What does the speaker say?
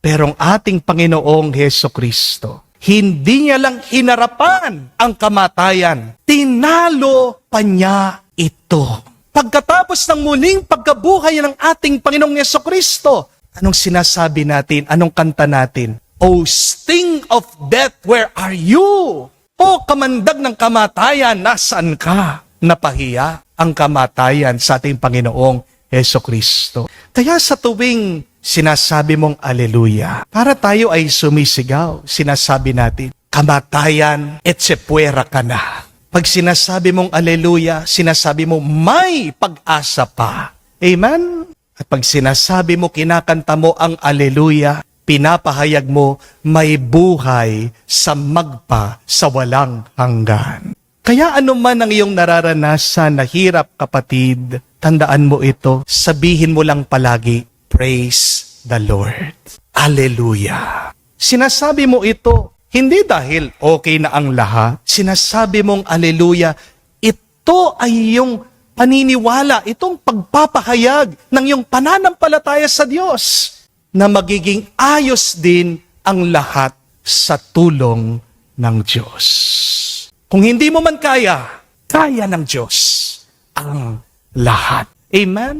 Pero ang ating Panginoong Hesukristo, hindi niya lang hinarapan ang kamatayan, tinalo pa niya ito. Pagkatapos ng muling pagkabuhay ng ating Panginoong Hesukristo, anong sinasabi natin? Anong kanta natin? O sting of death, where are you? O kamandag ng kamatayan, nasaan ka? Napahiya ang kamatayan sa ating Panginoong Hesukristo. Kaya sa tuwing sinasabi mong Alleluia, para tayo ay sumisigaw, sinasabi natin, kamatayan, etsepuera ka na. Pag sinasabi mong Alleluia, sinasabi mo may pag-asa pa. Amen? At pag sinasabi mo, kinakanta mo ang Alleluia, pinapahayag mo may buhay sa magpa sa walang hanggan. Kaya anuman ang iyong nararanasan na hirap, kapatid, tandaan mo ito, sabihin mo lang palagi, praise the Lord. Alleluia. Sinasabi mo ito, hindi dahil okay na ang lahat. Sinasabi mong Alleluia, ito ay iyong paniniwala, itong pagpapahayag ng iyong pananampalataya sa Diyos na magiging ayos din ang lahat sa tulong ng Diyos. Kung hindi mo man kaya, kaya ng Diyos ang lahat. Amen?